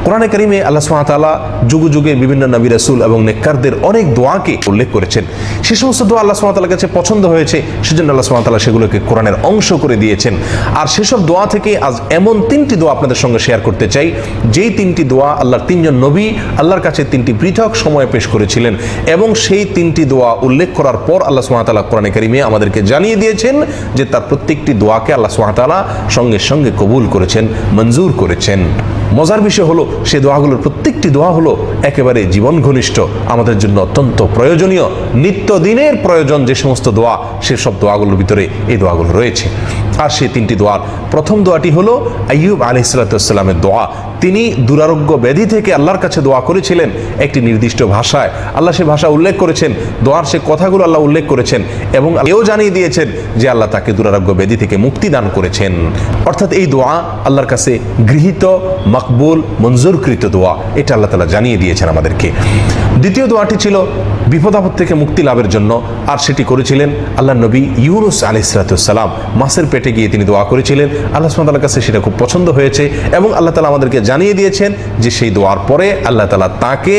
কোরআনে কারিমে আল্লাহ সুবহানাহু ওয়া তাআলা যুগে যুগে বিভিন্ন নবী রাসূল এবং নেককারদের অনেক দোয়াকে উল্লেখ করেছেন। সে সমস্ত দোয়া আল্লাহ সুবহানাহু ওয়া তাআলার কাছে পছন্দ হয়েছে, সেজন্য আল্লাহ সুবহানাহু ওয়া তাআলা সেগুলোকে কোরআনের অংশ করে দিয়েছেন। আর সেসব দোয়া থেকে আজ এমন 3টি দোয়া আপনাদের সঙ্গে শেয়ার করতে চাই, যেই 3টি দোয়া আল্লাহর 3জন নবী আল্লাহর কাছে 3টি পৃথক সময়ে পেশ করেছিলেন, এবং সেই 3টি দোয়া উল্লেখ করার পর আল্লাহ সুবহানাহু ওয়া তাআলা কোরআনে কারিমে আমাদেরকে জানিয়ে দিয়েছেন যে তার প্রত্যেকটি দোয়াকে আল্লাহ সুবহানাহু ওয়া তাআলা সঙ্গে সঙ্গে কবুল করেছেন, মঞ্জুর করেছেন। মজার বিষয় হলো সেই দোয়াগুলোর প্রত্যেকটি দোয়া হলো একেবারে জীবন ঘনিষ্ঠ, আমাদের জন্য অত্যন্ত প্রয়োজনীয়, নিত্যদিনের প্রয়োজন যে সমস্ত দোয়া, সেসব দোয়াগুলোর ভিতরে এই দোয়াগুলো রয়েছে। আর সেই 3টি দোয়ার প্রথম দোয়াটি হলো আইয়ুব আলাইহিস সালামের দোয়া। তিনি দুরারোগ্য ব্যাধি থেকে আল্লাহর কাছে দোয়া করেছিলেন একটি নির্দিষ্ট ভাষায়। আল্লাহ সে ভাষা উল্লেখ করেছেন, দোয়ার সে কথাগুলো আল্লাহ উল্লেখ করেছেন, এবং এও জানিয়ে দিয়েছেন যে আল্লাহ তাকে দুরারোগ্য ব্যাধি থেকে মুক্তি দান করেছেন। অর্থাৎ এই দোয়া আল্লাহর কাছে গৃহীত, মাকবুল, মঞ্জুরকৃত দোয়া, এটা আল্লাহ তাআলা জানিয়ে দিয়েছেন আমাদেরকে। দ্বিতীয় দোয়াটি ছিল বিপদ আপদ থেকে মুক্তি লাভের জন্য, আর সেটি করেছিলেন আল্লাহ নবী ইউনুস আলাইহিস সালাম। মাছের পেটে গিয়ে তিনি দোয়া করেছিলেন, আল্লাহ সুবহানাহু ওয়া তাআলার কাছে সেটা খুব পছন্দ হয়েছে, এবং আল্লাহ তাআলা আমাদেরকে জানিয়ে দিয়েছেন যে সেই দোয়ার পরে আল্লাহ তাআলা তাকে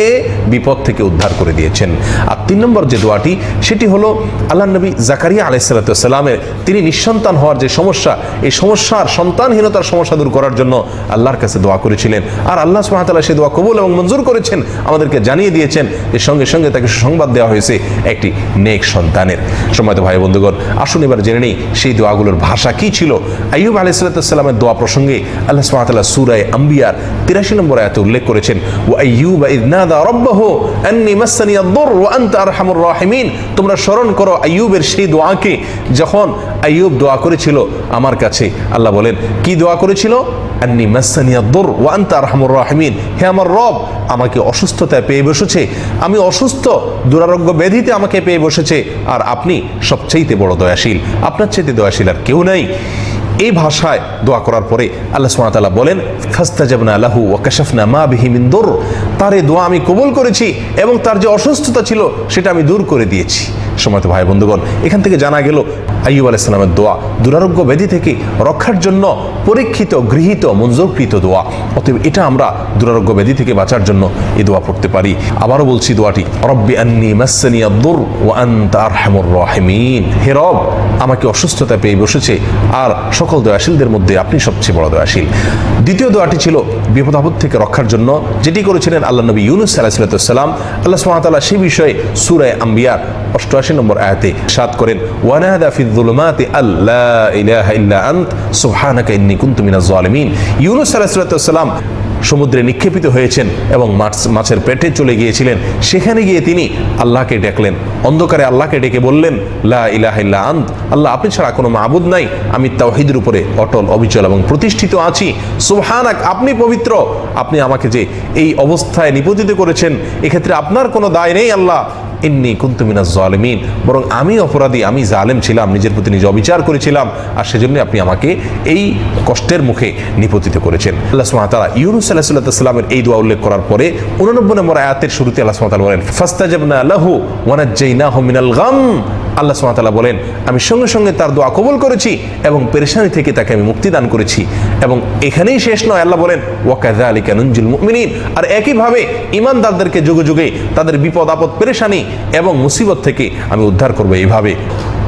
বিপদ থেকে উদ্ধার করে দিয়েছেন। আর 3 নম্বর যে দোয়াটি, সেটি হলো আল্লাহ নবী জাকারিয়া আলাইহিস সালামের, তিনি নিঃসন্তান হওয়ার যে সমস্যা, এই সমস্যার, সন্তানহীনতার সমস্যা দূর করার জন্য আল্লাহর কাছে দোয়া করেছিলেন, আর আল্লাহ সুবহানাহু ওয়া তাআলা সেই দোয়া কবুল এবং মঞ্জুর করেছেন, আমাদেরকে জানিয়ে দিয়েছেন যে সঙ্গে সঙ্গে তাকে সংবাদ দেওয়া হয়েছে একটি নেক সন্তানের। সম্মানিত ভাই বন্ধুগণ, আসুন এবার জেনে নেই সেই দোয়াগুলোর ভাষা কি ছিল। আইয়ুব আলাইহিস সালামের দোয়া প্রসঙ্গে আল্লাহ সুবহানাহু ওয়া তাআলা সূরা আম্বিয়ার 83 নম্বর আয়াতে উল্লেখ করেছেন, ওয়া আইয়ুবা ইয নাদা রাব্বাহু আন্নী মাসসানিয়াদ দুর ওয়া আনতা আরহামুর রাহিমিন। তোমরা স্মরণ করো আইয়ুবের সেই দোয়াকে, যখন আইয়ুব দোয়া করেছিল আমার কাছে। আল্লাহ বলেন কি দোয়া করেছিল? আন্নী মাসসানিয়াদ দুর ওয়া আনতা আরহামুর রাহিমিন, হে আমার রব, আমাকে অসুস্থতায় পেয়ে বসেছে, আমি অসুস্থ, দুরারোগ্য ব্যাধিতে আমাকে পেয়ে বসেছে, আর আপনি সবচেয়ে বড় দয়াশীল, আপনার চাইতে দয়াশীল আর কেউ নাই। এই ভাষায় দোয়া করার পরে আল্লাহ সুবহানাহু ওয়া তাআলা বলেন ফাস্তাজাবনা লাহু ওয়া কাশাফনা মা বিহি মিন দুর, তার এই দোয়া আমি কবুল করেছি এবং তার যে অসুস্থতা ছিল সেটা আমি দূর করে দিয়েছি। সম্মানিত ভাই বন্ধুগণ, এখান থেকে জানা গেল আইয়ুব আলাইহিস সালামের দোয়া দুরারোগ্য ব্যাধি থেকে রক্ষার জন্য পরীক্ষিত, গৃহীত, মঞ্জুরকৃত দোয়া। অতএব এটা আমরা দুরারোগ্য ব্যাধি থেকে বাঁচার জন্য এই দোয়া পড়তে পারি। আবারও বলছি দোয়াটি, রব্বি আন্নী মাসসানিয়াদ দুর ওয়া আনতা আরহামুর রাহিমিন, হে রব, আমাকে অসুস্থতা পেয়ে বসেছে, আর সকল দয়াশীলদের মধ্যে আপনি সবচেয়ে বড় দয়াশীল। দ্বিতীয় দোয়াটি ছিল বিপদ আপদ থেকে রক্ষার জন্য, যেটি করেছিলেন আল্লাহ নবী ইউনুস আলাইহিস সালাম। আল্লাহ সুবহানাহু ওয়া তাআলা সেই বিষয়ে সূরা আম্বিয়ার 88 নম্বর আয়াতে ইরশাদ করেন, ওয়ানাদা ফিয যুলুমাতি আল্লা ইলাহা ইল্লা আনত সুবহানাকা ইন্নী কুনতু মিনাজ জালিমিন। ইউনুস আলাইহিস সালাম সমুদ্রে নিক্ষেপিত হয়েছেন এবং মাছের পেটে চলে গিয়েছিলেন। সেখানে গিয়ে তিনি আল্লাহকে ডাকলেন, অন্ধকারে আল্লাহকে ডেকে বললেন, লা ইলাহা ইল্লা আনত, আল্লাহ আপনি ছাড়া কোনো মাবুদ নাই, আমি তাওহীদের উপরে অটল, অবিচল এবং প্রতিষ্ঠিত আছি। সুবহানাক, আপনি পবিত্র, আপনি আমাকে যে এই অবস্থায় নিপতিত করেছেন এক্ষেত্রে আপনার কোনো দায় নেই আল্লাহ। ইন্নী কুনতু মিনাজ জালিমিন, বরং আমি অপরাধী, আমি জালেম ছিলাম, নিজের প্রতি নিজে অবিচার করেছিলাম, আর সেজন্য আপনি আমাকে এই কষ্টের মুখে নিপতিত করেছেন। আল্লাহ সুবহানাহু ওয়া তাআলা ইউনুস আলাইহিস সালামের এই দোয়া উল্লেখ করার পরে 89 নম্বর আয়াতের শুরুতে আল্লাহ সুবহানাহু ওয়া তাআলা বলেন, ফাস্তাজাবনা লাহু ওয়া নাজ্জাইনাহু মিনাল গাম। আল্লাহ সুবহানাহু ওয়া তাআলা বলেন আমি সঙ্গে সঙ্গে তার দোয়া কবুল করেছি এবং পেরেশানি থেকে তাকে আমি মুক্তি দান করেছি। এবং এখানেই শেষ নয়, আল্লাহ বলেন ওয়া কাযালিকা নুনজিল মুমিনিন, আর একইভাবে ঈমানদারদেরকে যুগে যুগে তাদের বিপদ আপদ, পেরেশানি এবং মুসিবত থেকে আমি উদ্ধার করব। এইভাবে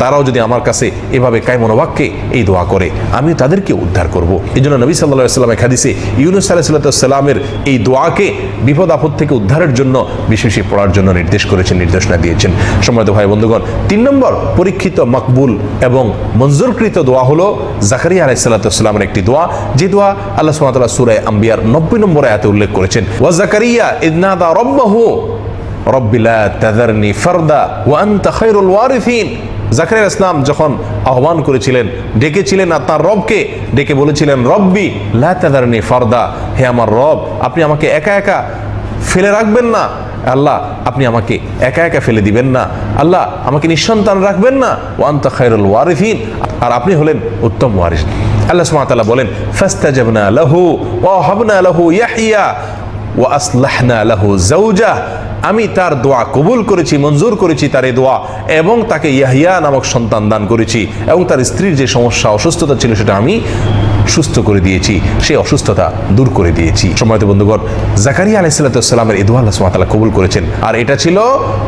তারাও যদি আমার কাছে এভাবে কায়মনোবাক্যে এই দোয়া করে, আমি তাদেরকে উদ্ধার করব। এই জন্য নবী সাল্লাল্লাহু আলাইহি ওয়াসাল্লামের হাদিসে ইউনুস আলাইহিস সালামের এই দোয়াকে বিপদ আপদ থেকে উদ্ধারের জন্য বিশেষ পড়ার জন্য নির্দেশ করেছেন, নির্দেশনা দিয়েছেন। সম্মানিত ভাই বন্ধুগণ, 3 নম্বর পরীক্ষিত, মাকবুল এবং মঞ্জুরকৃত দোয়া হলো জাকারিয়া আলাইহিস সালামের একটি দোয়া, যে দোয়া আল্লাহ সুবহানাহু ওয়া তাআলা সূরা আম্বিয়ার 90 নম্বর আয়াতে উল্লেখ করেছেন, ওয়া জাকারিয়া ইয নাদা রাব্বাহু রব্বি লা তাযারনি ফারদা ওয়া আনতা খায়রুল ওয়ারিসিন। জাকারিয়া ইসলাম যখন আহ্বান করেছিলেন, ডেকেছিলেন আর তার রবকে, ডেকে বলেছিলেন, রব্বি লা তাযারনি ফারদা, হে আমার রব, আপনি আমাকে একা একা ফেলে রাখবেন না, আল্লাহ আপনি আমাকে একা একা ফেলে দিবেন না, আল্লাহ আমাকে নিঃসন্তান রাখবেন না, ওয়া আনতা খায়রুল ওয়ারিসিন, আর আপনি হলেন উত্তম ওয়ারিস। আল্লাহ সুবহানাহু ওয়া তাআলা বলেন ফাস্তাজাবনা লাহু ওয়া হাবনা লাহু ইয়াহইয়া ওয়া আসলাহনা লাহু যাওজাহ, আমি তার দোয়া কবুল করেছি, মঞ্জুর করেছি তার এই দোয়া, এবং তাকে ইয়াহইয়া নামক সন্তান দান করেছি, এবং তার স্ত্রীর যে সমস্যা, অসুস্থতা ছিল সেটা আমি সুস্থ করে দিয়েছি, সেই অসুস্থতা দূর করে দিয়েছি। সম্মানিত বন্ধুগণ, জাকারিয়া আলাইহিস সালামের এই দোয়া আল্লাহ সুবহানাহু ওয়া তাআলা কবুল করেছেন। আর এটা ছিল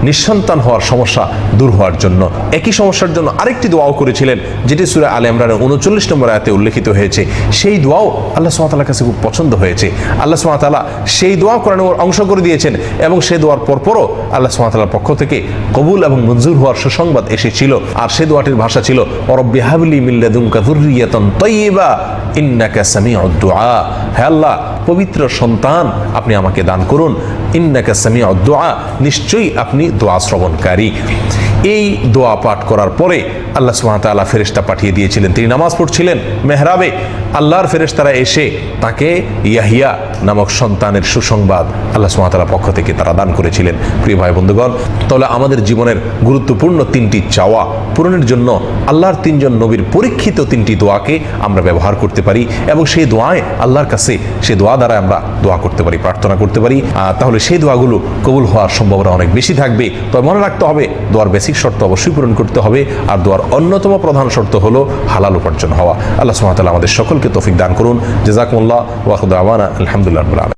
নিঃসন্তান হওয়ার সমস্যা দূর হওয়ার জন্য। একই সমস্যার জন্য আরেকটি দোয়াও করেছিলেন, যেটি সূরা আলে ইমরানের 39 নম্বর আয়াতে উল্লেখিত হয়েছে। সেই দোয়াও আল্লাহ সুবহানাহু ওয়া তাআলার কাছে খুব পছন্দ হয়েছে। আল্লাহ সুবহানাহু ওয়া তাআলা সেই দোয়া কোরআনের অংশ করে দিয়েছেন এবং সেই দোয়ার পরপরও আল্লাহ সুবহানাহু ওয়া তাআলার পক্ষ থেকে কবুল এবং মঞ্জুর হওয়ার সুসংবাদ এসেছিল। আর সেই দোয়াটির ভাষা ছিল রব্বি হাবলি মিন লাদুনকা যুররিয়াতান তাইয়্যিবা ইন্নাকা সামিউদ দুআ। হে আল্লাহ, পবিত্র সন্তান আপনি আমাকে দান করুন। ইন্নাকা সামিউদ দুআ, নিশ্চয়ই আপনি দোয়া শ্রবণকারী। এই দোয়া পাঠ করার পরে আল্লাহ সুবহানাহু ওয়া তাআলা ফেরেশতা পাঠিয়ে দিয়েছিলেন। তিনি নামাজ পড়ছিলেন মেহরাবে, আল্লাহর ফেরেশতারা এসে তাকে ইয়াহিয়া নামক সন্তানের সুসংবাদ আল্লাহ সুবহানাহু ওয়া তাআলার পক্ষ থেকে তারা দান করেছিলেন। প্রিয় ভাই বন্ধুগণ, তাহলে আমাদের জীবনের গুরুত্বপূর্ণ 3টি চাওয়া পূরণের জন্য আল্লাহর 3জন নবীর পরীক্ষিত 3টি দোয়াকে আমরা ব্যবহার করতে পারি এবং সেই দোয়ায় আল্লাহর কাছে সেই দোয়া দ্বারা আমরা দোয়া করতে পারি, প্রার্থনা করতে পারি। তাহলে সেই দোয়াগুলো কবুল হওয়ার সম্ভাবনা অনেক বেশি থাকবে। তবে মনে রাখতে হবে, দোয়ার বেসিক শর্ত অবশ্যই পূরণ করতে হবে। আর দোয়ার অন্যতম প্রধান শর্ত হলো হালাল উপার্জন হওয়া। আল্লাহ সুবহানাহু ওয়া তাআলা আমাদের সকলকে তৌফিক দান করুন। জাযাকুমুল্লাহ ওয়া আখিরু দাওয়ানা আলহামদুলিল্লাহি রাব্বিল আলামিন।